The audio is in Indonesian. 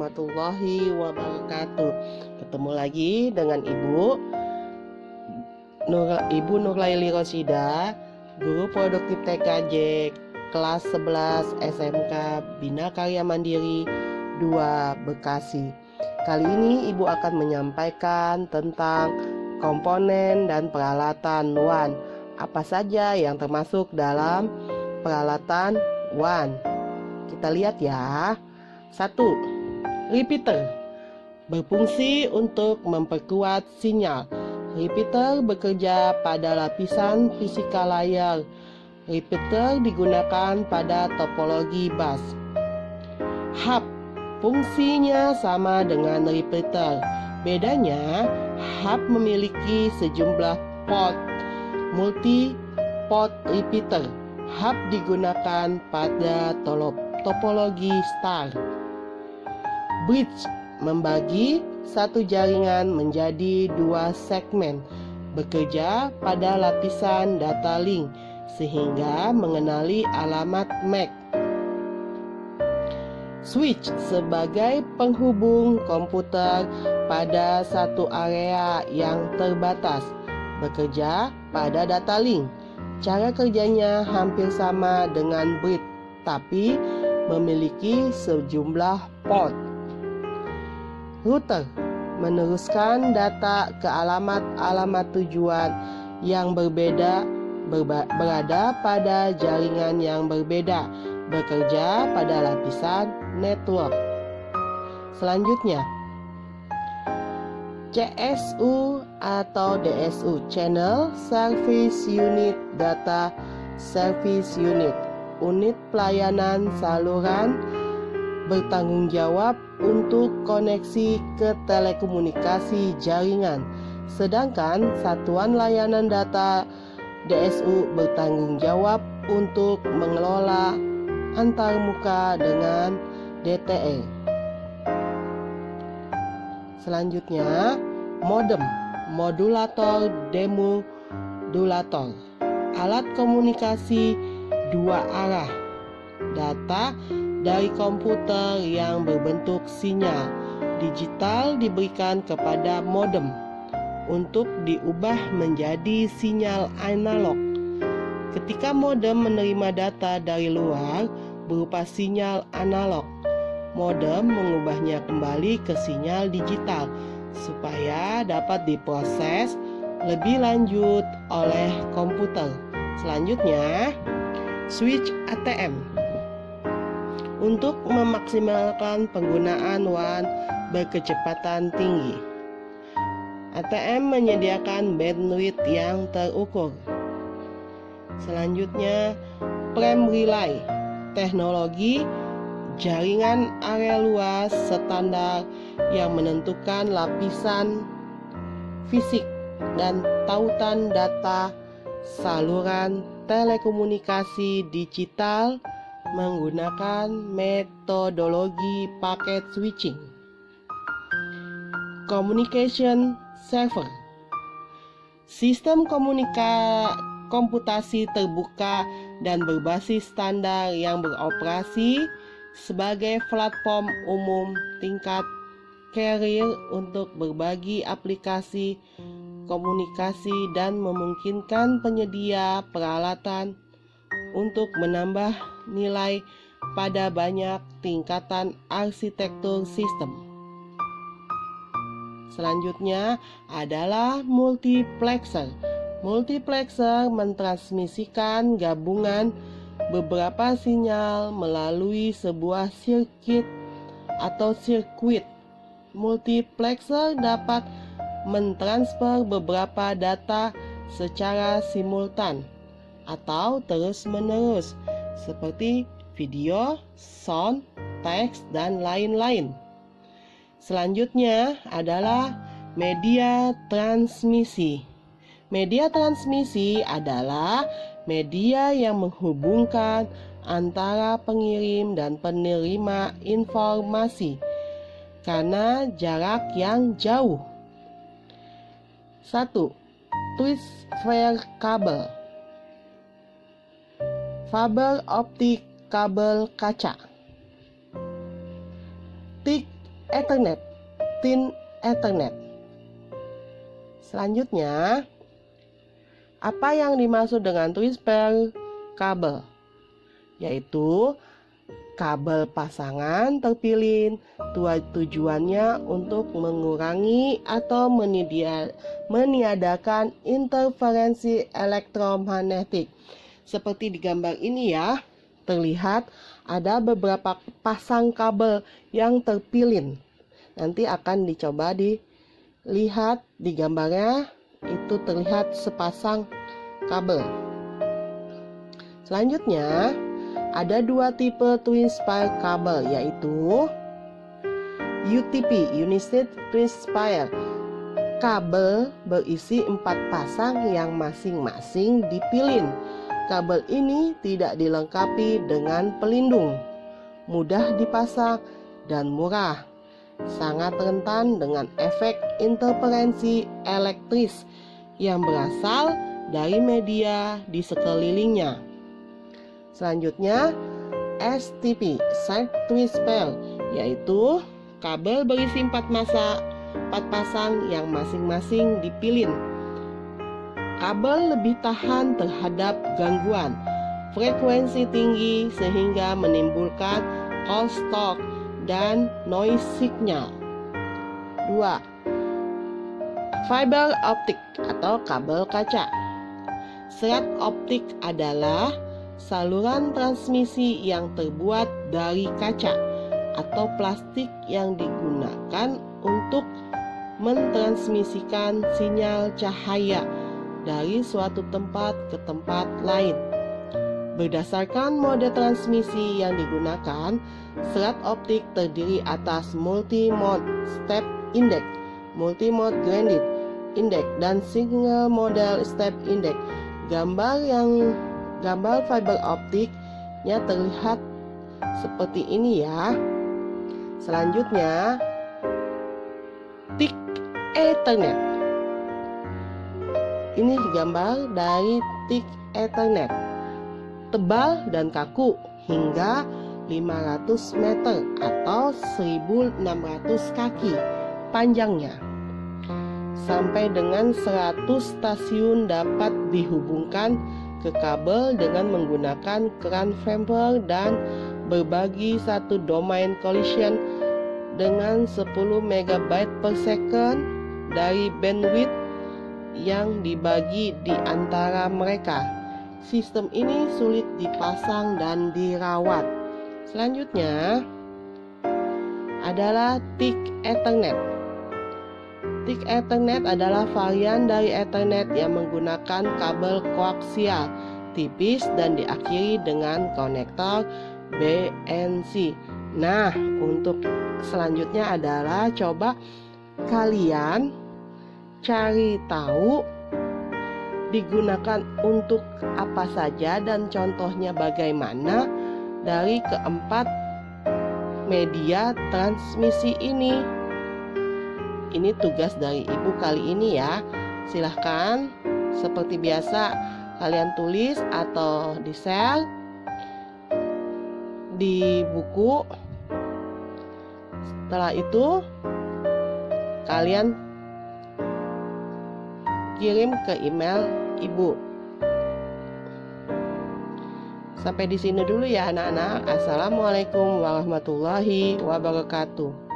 Warahmatullahi wabarakatuh. Ketemu lagi dengan Ibu Nurlaili Rosida, Guru Produktif TKJ kelas 11 SMK Bina Karya Mandiri 2 Bekasi. Kali ini Ibu akan menyampaikan tentang komponen dan peralatan WAN. Apa saja yang termasuk dalam peralatan WAN? Kita lihat ya. 1. Repeater berfungsi untuk memperkuat sinyal. Repeater bekerja pada lapisan fisikal layar. Repeater digunakan pada topologi bus. Hub fungsinya sama dengan repeater. Bedanya, hub memiliki sejumlah port. Multi-port repeater. Hub digunakan pada topologi star. Bridge membagi satu jaringan menjadi 2 segmen, bekerja pada lapisan data link sehingga mengenali alamat MAC. Switch sebagai penghubung komputer pada satu area yang terbatas, bekerja pada data link. Cara kerjanya hampir sama dengan bridge, tapi memiliki sejumlah port. Router meneruskan data ke alamat-alamat tujuan yang berada pada jaringan yang berbeda, bekerja pada lapisan network. Selanjutnya, CSU atau DSU, Channel Service Unit, Data Service Unit, unit pelayanan saluran bertanggung jawab untuk koneksi ke telekomunikasi jaringan, sedangkan satuan layanan data DSU bertanggung jawab untuk mengelola antarmuka dengan DTE. Selanjutnya, modem, modulator demodulator, alat komunikasi dua arah, data dari komputer yang berbentuk sinyal digital diberikan kepada modem untuk diubah menjadi sinyal analog. Ketika modem menerima data dari luar berupa sinyal analog, modem mengubahnya kembali ke sinyal digital supaya dapat diproses lebih lanjut oleh komputer. Selanjutnya, switch ATM. Untuk memaksimalkan penggunaan WAN berkecepatan tinggi, ATM menyediakan bandwidth yang terukur. Selanjutnya, frame relay, teknologi jaringan area luas standar yang menentukan lapisan fisik dan tautan data saluran telekomunikasi digital menggunakan metodologi paket switching. Communication server, sistem komputasi terbuka dan berbasis standar yang beroperasi sebagai platform umum tingkat carrier untuk berbagi aplikasi komunikasi dan memungkinkan penyedia peralatan untuk menambah nilai pada banyak tingkatan arsitektur sistem. Selanjutnya adalah multiplexer. Multiplexer mentransmisikan gabungan beberapa sinyal melalui sebuah sirkuit atau sirkuit. Multiplexer dapat mentransfer beberapa data secara simultan atau terus-menerus seperti video, sound, teks, dan lain-lain. Selanjutnya adalah media transmisi. Media transmisi adalah media yang menghubungkan antara pengirim dan penerima informasi karena jarak yang jauh. 1. Transfer kabel, fiber optik kabel kaca. Thick Ethernet, Thin Ethernet. Selanjutnya, apa yang dimaksud dengan twist pair kabel? Yaitu kabel pasangan terpilih tujuannya untuk mengurangi atau meniadakan interferensi elektromagnetik. Seperti di gambar ini ya, terlihat ada beberapa pasang kabel yang terpilih. Nanti akan dicoba dilihat di gambarnya, itu terlihat sepasang kabel. Selanjutnya, ada dua tipe twist pair kabel, yaitu UTP, United Twist Pair. Kabel berisi 4 pasang yang masing-masing dipilin. Kabel ini tidak dilengkapi dengan pelindung, mudah dipasang dan murah. Sangat rentan dengan efek interferensi elektris yang berasal dari media di sekelilingnya. Selanjutnya, STP, Side Twist Pair, yaitu kabel berisi 4 pasang yang masing-masing dipilin. Kabel lebih tahan terhadap gangguan frekuensi tinggi sehingga menimbulkan crosstalk dan noise signal. 2. Fiber optic atau kabel kaca. Serat optik adalah saluran transmisi yang terbuat dari kaca atau plastik yang digunakan untuk mentransmisikan sinyal cahaya dari suatu tempat ke tempat lain. Berdasarkan mode transmisi yang digunakan, serat optik terdiri atas multi-mode step index, multi-mode grounded index, dan single model step index. Gambar fiber optiknya terlihat seperti ini ya. Selanjutnya, thick Ethernet. Ini gambar dari thick Ethernet, tebal dan kaku hingga 500 meter atau 1600 kaki panjangnya. Sampai dengan 100 stasiun dapat dihubungkan ke kabel dengan menggunakan keran Fembler dan berbagi satu domain collision dengan 10 MB per second dari bandwidth yang dibagi di antara mereka. Sistem ini sulit dipasang dan dirawat. Selanjutnya adalah thick Ethernet. Thick Ethernet adalah varian dari Ethernet yang menggunakan kabel koaksial tipis dan diakhiri dengan konektor BNC. Nah, untuk selanjutnya adalah coba kalian cari tahu digunakan untuk apa saja dan contohnya bagaimana dari keempat media transmisi ini. Ini tugas dari ibu kali ini ya. Silahkan seperti biasa kalian tulis atau di share di buku. Setelah itu kalian kirim ke email ibu. Sampai di sini dulu ya anak-anak. Assalamualaikum warahmatullahi wabarakatuh.